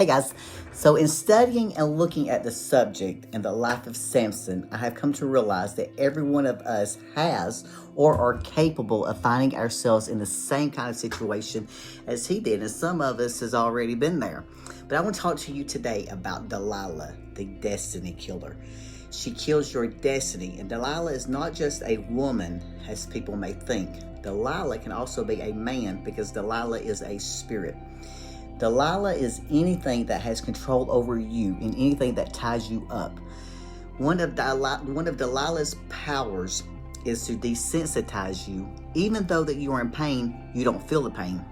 Hey guys, so in studying and looking at the subject and the life of Samson, I have come to realize that every one of us has or are capable of finding ourselves in the same kind of situation as he did, and some of us has already been there. But I want to talk to you today about Delilah, the destiny killer. She kills your destiny, and Delilah is not just a woman as people may think. Delilah can also be a man because Delilah is a spirit. Delilah is anything that has control over you and anything that ties you up. One of Delilah's powers is to desensitize you. Even though that you are in pain, you don't feel the pain.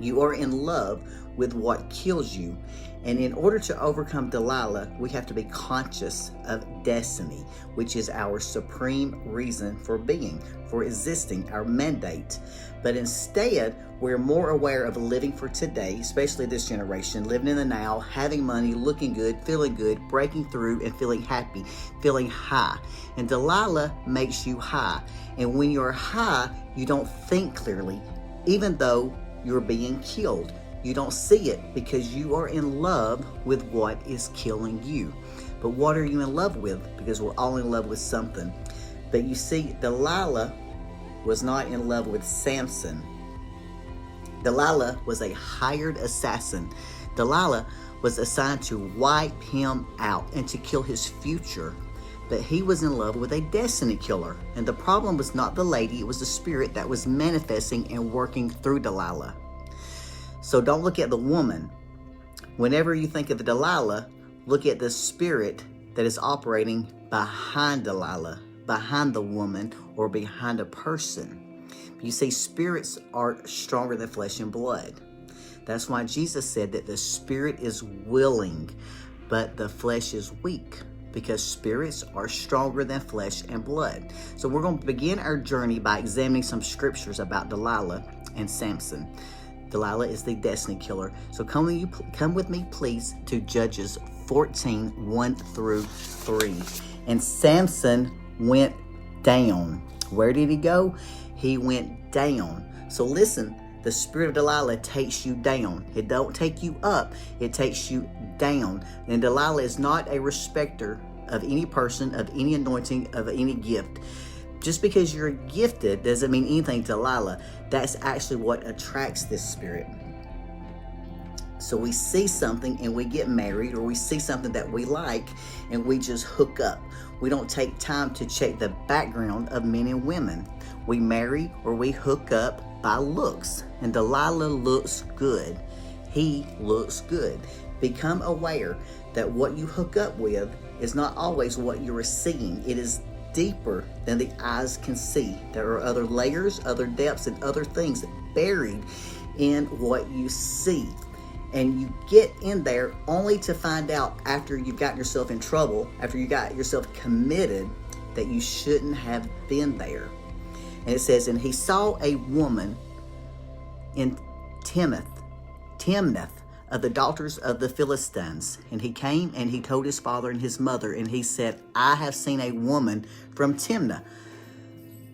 You are in love with what kills you. And in order to overcome Delilah, we have to be conscious of destiny, which is our supreme reason for being, for existing, our mandate. But instead, we're more aware of living for today, especially this generation, living in the now, having money, looking good, feeling good, breaking through, and feeling happy, feeling high. And Delilah makes you high. And when you're high, you don't think clearly, even though you're being killed. You don't see it because you are in love with what is killing you. But what are you in love with? Because we're all in love with something. But you see, Delilah was not in love with Samson. Delilah was a hired assassin. Delilah was assigned to wipe him out and to kill his future. But he was in love with a destiny killer. And the problem was not the lady, it was the spirit that was manifesting and working through Delilah. So don't look at the woman. Whenever you think of the Delilah, look at the spirit that is operating behind Delilah, behind the woman, or behind a person. You see, spirits are stronger than flesh and blood. That's why Jesus said that the spirit is willing, but the flesh is weak, because spirits are stronger than flesh and blood. So we're going to begin our journey by examining some scriptures about Delilah and Samson. Delilah is the destiny killer. So come with me, please, to Judges 14, 1 through 3. And Samson went down. Where did he go? He went down. So listen, the spirit of Delilah takes you down. It don't take you up, it takes you down. And Delilah is not a respecter of any person, of any anointing, of any gift. Just because you're gifted doesn't mean anything to Delilah. That's actually what attracts this spirit. So we see something and we get married, or we see something that we like and we just hook up. We don't take time to check the background of men and women. We marry or we hook up by looks. And Delilah looks good. He looks good. Become aware that what you hook up with is not always what you're seeing. It is deeper than the eyes can see. There are other layers, other depths, and other things buried in what you see. And you get in there only to find out after you've gotten yourself in trouble, after you got yourself committed, that you shouldn't have been there. And it says, and he saw a woman in Timnath of the daughters of the Philistines. And he came and he told his father and his mother, and he said, I have seen a woman from Timnath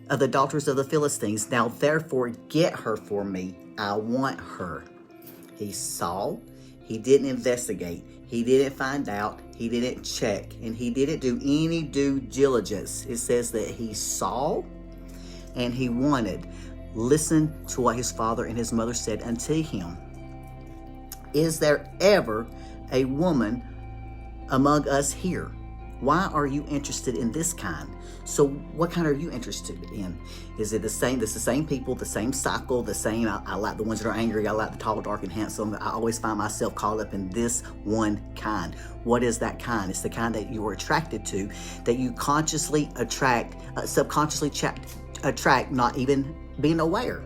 of the daughters of the Philistines. Now therefore get her for me. I want her. He saw, he didn't investigate, he didn't find out, he didn't check, and he didn't do any due diligence. It says that he saw and he wanted. Listen to what his father and his mother said unto him. Is there ever a woman among us here? Why are you interested in this kind? So what kind are you interested in? Is it the same? It's the same people, the same cycle, the same. I like the ones that are angry. I like the tall, dark, and handsome. I always find myself caught up in this one kind. What is that kind? It's the kind that you are attracted to, that you consciously attract, subconsciously attract, not even being aware.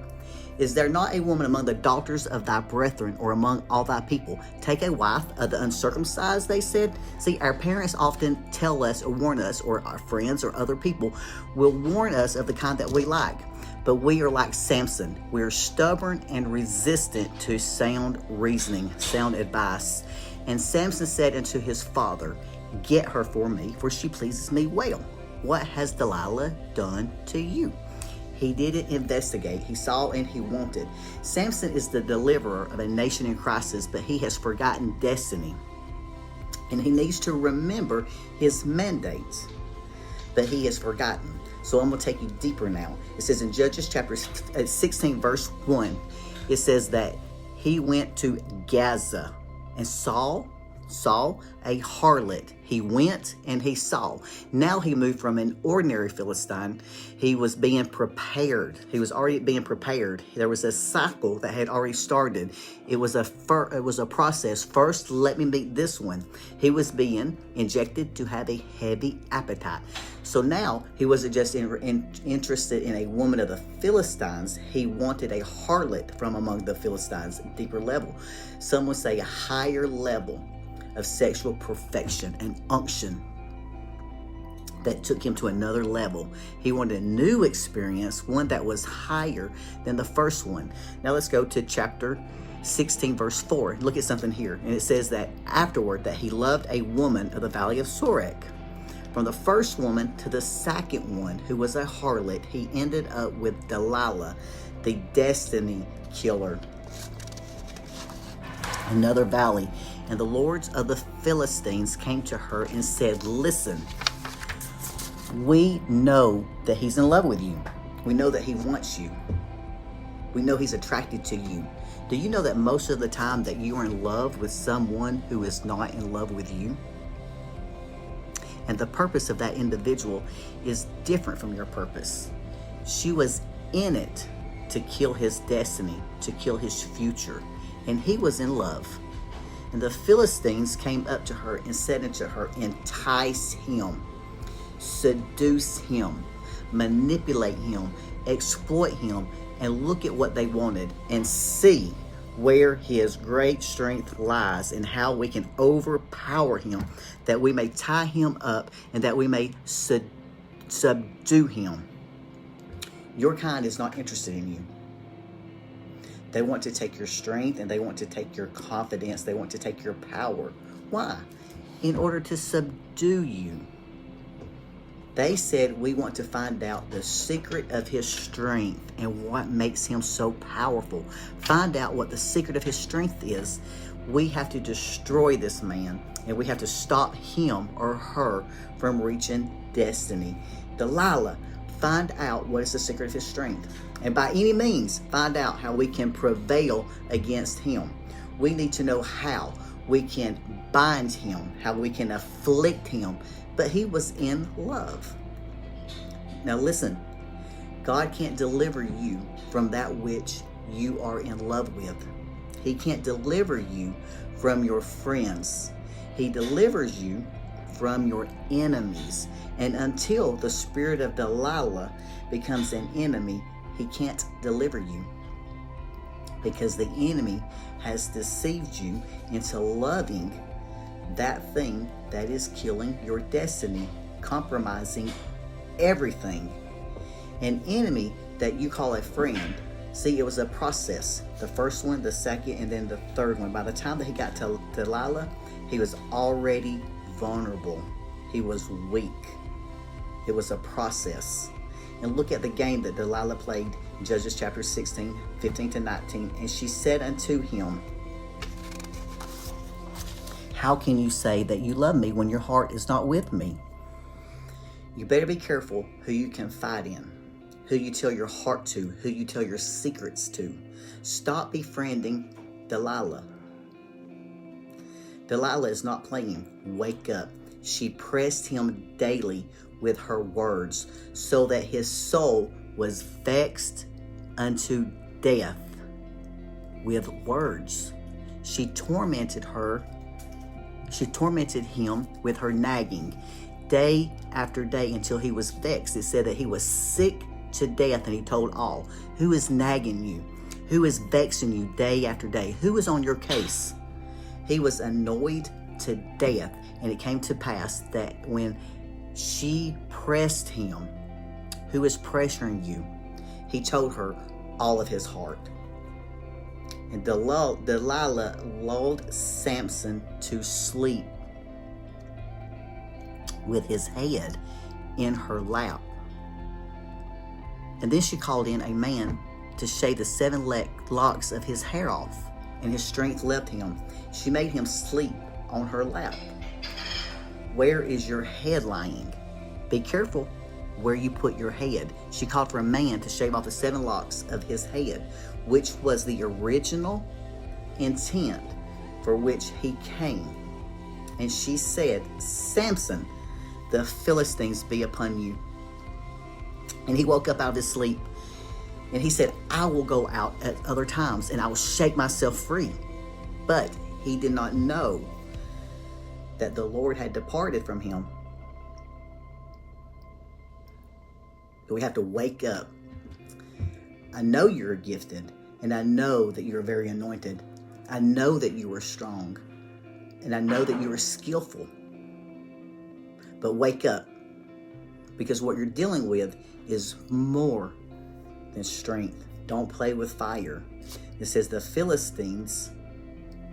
Is there not a woman among the daughters of thy brethren, or among all thy people? Take a wife of the uncircumcised, they said. See, our parents often tell us or warn us, or our friends or other people will warn us of the kind that we like. But we are like Samson. We are stubborn and resistant to sound reasoning, sound advice. And Samson said unto his father, get her for me, for she pleases me well. What has Delilah done to you? He didn't investigate. He saw and he wanted. Samson is the deliverer of a nation in crisis, but he has forgotten destiny. And he needs to remember his mandate, but he has forgotten. So I'm going to take you deeper now. It says in Judges chapter 16, verse 1, it says that he went to Gaza and saw a harlot. He went and he saw. Now he moved from an ordinary Philistine. He was being prepared. He was already being prepared. There was a cycle that had already started. It was a process. First, let me meet this one. He was being injected to have a heavy appetite. So now he wasn't just interested in a woman of the Philistines. He wanted a harlot from among the Philistines, deeper level. Some would say a higher level of sexual perfection and unction that took him to another level. He wanted a new experience, one that was higher than the first one. Now let's go to chapter 16, verse 4. Look at something here. And it says that afterward that he loved a woman of the valley of Sorek. From the first woman to the second one, who was a harlot, he ended up with Delilah, the destiny killer. Another valley. And the lords of the Philistines came to her and said, listen, we know that he's in love with you. We know that he wants you. We know he's attracted to you. Do you know that most of the time that you are in love with someone who is not in love with you? And the purpose of that individual is different from your purpose. She was in it to kill his destiny, to kill his future. And he was in love. And the Philistines came up to her and said unto her, entice him, seduce him, manipulate him, exploit him, and look at what they wanted and see where his great strength lies and how we can overpower him, that we may tie him up and that we may subdue him. Your kind is not interested in you. They want to take your strength and they want to take your confidence. They want to take your power. Why? In order to subdue you. They said, we want to find out the secret of his strength and what makes him so powerful. Find out what the secret of his strength is. We have to destroy this man and we have to stop him or her from reaching destiny. Delilah, find out what is the secret of his strength. And by any means, find out how we can prevail against him. We need to know how we can bind him, how we can afflict him. But he was in love. Now listen, God can't deliver you from that which you are in love with. He can't deliver you from your friends. He delivers you from your enemies. And until the spirit of Delilah becomes an enemy, he can't deliver you. Because the enemy has deceived you into loving that thing that is killing your destiny, compromising everything. An enemy that you call a friend. See, it was a process. The first one, the second, and then the third one. By the time that he got to Delilah, he was already vulnerable. He was weak. It was a process. And look at the game that Delilah played in Judges chapter 16, 15 to 19. And she said unto him, how can you say that you love me when your heart is not with me? You better be careful who you confide in, who you tell your heart to, who you tell your secrets to. Stop befriending Delilah. Delilah is not playing. Wake up. She pressed him daily with her words, so that his soul was vexed unto death with words. She tormented him with her nagging day after day until he was vexed. It said that he was sick to death, and he told all. Who is nagging you? Who is vexing you day after day? Who is on your case? He was annoyed to death, and it came to pass that when she pressed him, who is pressuring you, he told her all of his heart. And Delilah lulled Samson to sleep with his head in her lap. And then she called in a man to shave the 7 locks of his hair off, and his strength left him. She made him sleep on her lap. Where is your head lying? Be careful where you put your head. She called for a man to shave off the 7 locks of his head, which was the original intent for which he came. And she said, Samson, the Philistines be upon you. And he woke up out of his sleep, and he said, I will go out at other times, and I will shake myself free. But he did not know that the Lord had departed from him. We have to wake up. I know you're gifted, and I know that you're very anointed. I know that you are strong, and I know that you are skillful. But wake up, because what you're dealing with is more than strength. Don't play with fire. It says the Philistines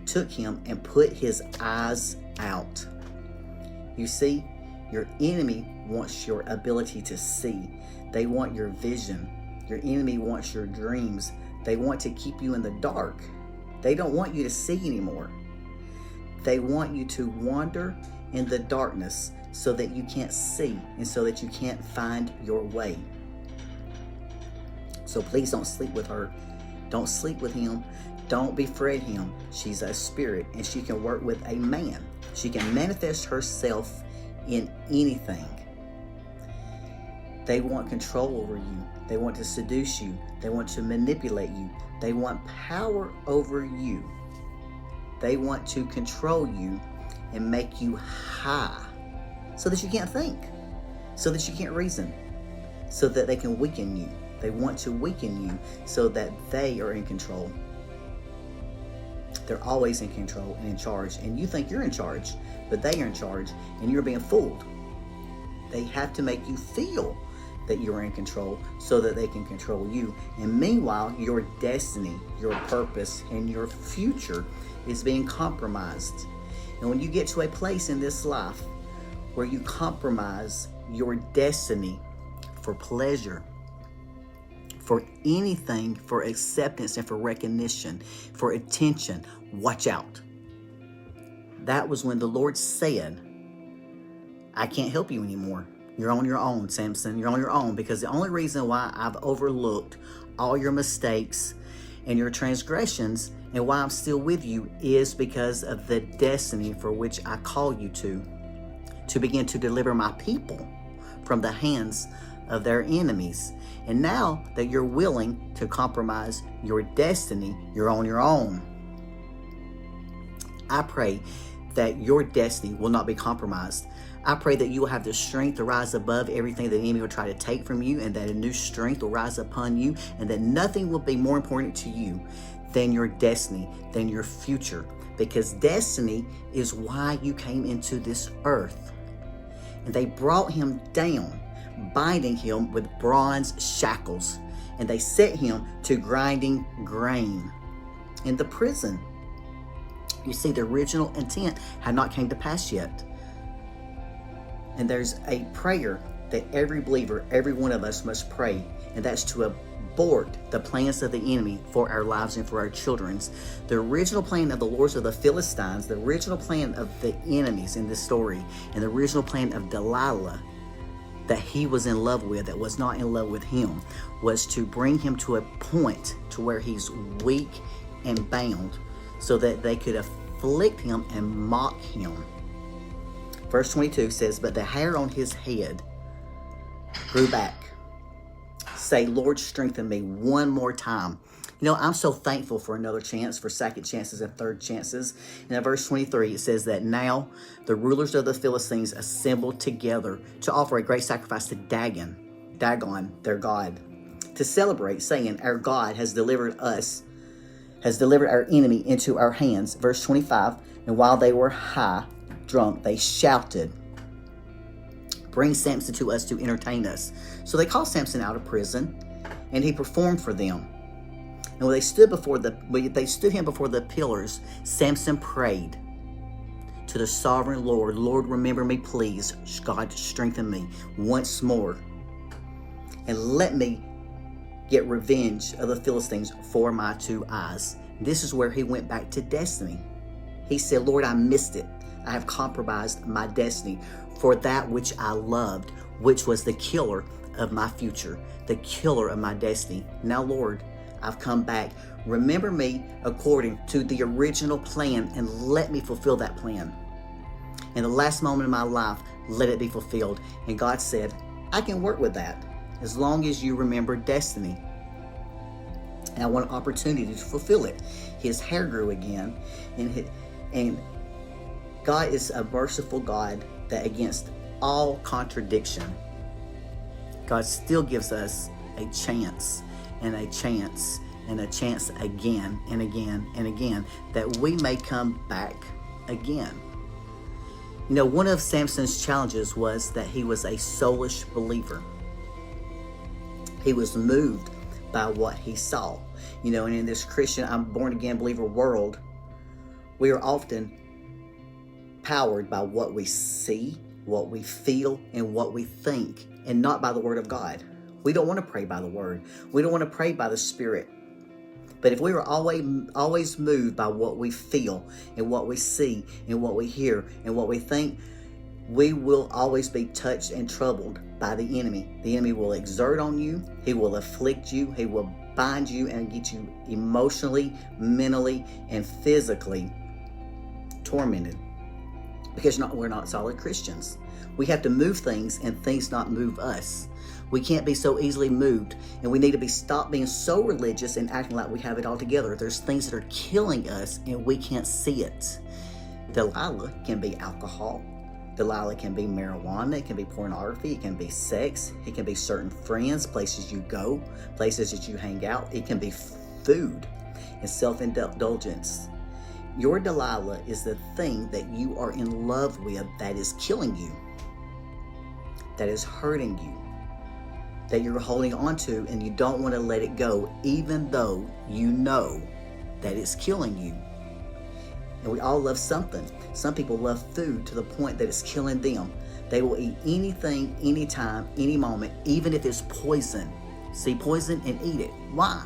took him and put his eyes out. You see, your enemy wants your ability to see. They want your vision. Your enemy wants your dreams. They want to keep you in the dark. They don't want you to see anymore. They want you to wander in the darkness so that you can't see and so that you can't find your way. So please don't sleep with her. Don't sleep with him. Don't befriend him. She's a spirit, and she can work with a man. She can manifest herself in anything. They want control over you. They want to seduce you. They want to manipulate you. They want power over you. They want to control you and make you high so that you can't think, so that you can't reason, so that they can weaken you. They want to weaken you so that they are in control. They're always in control and in charge. And you think you're in charge, but they are in charge, and you're being fooled. They have to make you feel that you're in control so that they can control you. And meanwhile, your destiny, your purpose, and your future is being compromised. And when you get to a place in this life where you compromise your destiny for pleasure, for anything, for acceptance and for recognition, for attention, watch out. That was when the Lord said, I can't help you anymore. You're on your own, Samson. You're on your own, because the only reason why I've overlooked all your mistakes and your transgressions and why I'm still with you is because of the destiny for which I call you to begin to deliver my people from the hands of their enemies. And now that you're willing to compromise your destiny, you're on your own. I pray that your destiny will not be compromised. I pray that you will have the strength to rise above everything the enemy will try to take from you, and that a new strength will rise upon you, and that nothing will be more important to you than your destiny, than your future. Because destiny is why you came into this earth. And they brought him down, binding him with bronze shackles, and they set him to grinding grain in the prison. You see, the original intent had not came to pass yet. And there's a prayer that every believer, every one of us must pray, and that's to abort the plans of the enemy for our lives and for our children's. The original plan of the lords of the Philistines, the original plan of the enemies in this story, and the original plan of Delilah that he was in love with, that was not in love with him, was to bring him to a point to where he's weak and bound, so that they could afflict him and mock him. Verse 22 says, but the hair on his head grew back. Say, Lord, strengthen me one more time. You know, I'm so thankful for another chance, for second chances and third chances. And in verse 23, it says that now the rulers of the Philistines assembled together to offer a great sacrifice to Dagon, their god, to celebrate, saying, our God has delivered our enemy into our hands. Verse 25, and while they were drunk, they shouted, bring Samson to us to entertain us. So they called Samson out of prison, and he performed for them. And when they stood him before the pillars, Samson prayed to the sovereign Lord, Lord, remember me, please. God, strengthen me once more, and let me get revenge of the Philistines for my 2 eyes. This is where he went back to destiny. He said, Lord, I missed it. I have compromised my destiny for that which I loved, which was the killer of my future, the killer of my destiny. Now, Lord, I've come back. Remember me according to the original plan and let me fulfill that plan. In the last moment of my life, let it be fulfilled. And God said, I can work with that as long as you remember destiny. And I want an opportunity to fulfill it. His hair grew again, and God is a merciful God that against all contradiction, God still gives us a chance and a chance and a chance again and again and again that we may come back again. You know, one of Samson's challenges was that he was a soulish believer. He was moved by what he saw. You know, and in this Christian, I'm born again believer world, we are often powered by what we see, what we feel, and what we think, and not by the word of God. We don't want to pray by the word. We don't want to pray by the Spirit. But if we were always moved by what we feel and what we see and what we hear and what we think, we will always be touched and troubled by the enemy. The enemy will exert on you. He will afflict you. He will bind you and get you emotionally, mentally, and physically tormented. Because we're not solid Christians. We have to move things and things not move us. We can't be so easily moved, and we need to stop being so religious and acting like we have it all together. There's things that are killing us and we can't see it. Delilah can be alcohol. Delilah can be marijuana. It can be pornography. It can be sex. It can be certain friends, places you go, places that you hang out. It can be food and self-indulgence. Your Delilah is the thing that you are in love with that is killing you, that is hurting you, that you're holding on to and you don't want to let it go, even though you know that it's killing you. And we all love something. Some people love food to the point that it's killing them. They will eat anything, anytime, any moment, even if it's poison. See poison and eat it. Why?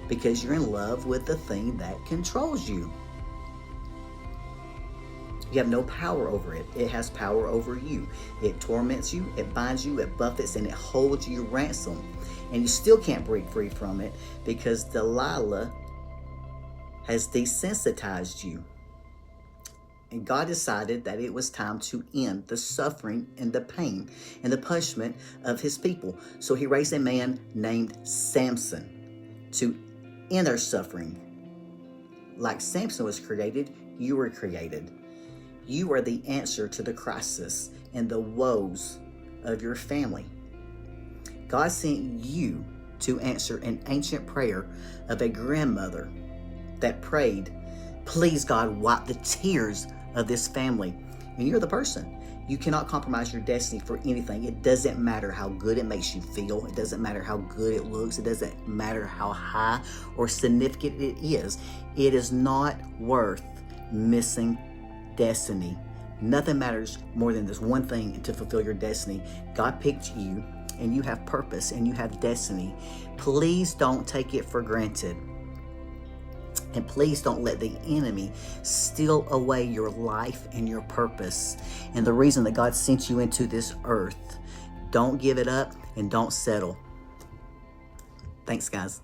Because you're in love with the thing that controls you. You have no power over it. It has power over you. It torments you, it binds you, it buffets, and it holds you ransom. And you still can't break free from it because Delilah has desensitized you. And God decided that it was time to end the suffering and the pain and the punishment of his people. So he raised a man named Samson to end our suffering. Like Samson was created, you were created. You are the answer to the crisis and the woes of your family. God sent you to answer an ancient prayer of a grandmother that prayed, please God, wipe the tears of this family. And you're the person. You cannot compromise your destiny for anything. It doesn't matter how good it makes you feel. It doesn't matter how good it looks. It doesn't matter how high or significant it is. It is not worth missing destiny. Nothing matters more than this one thing to fulfill your destiny. God picked you and you have purpose and you have destiny. Please don't take it for granted. And please don't let the enemy steal away your life and your purpose. And the reason that God sent you into this earth. Don't give it up and don't settle. Thanks, guys.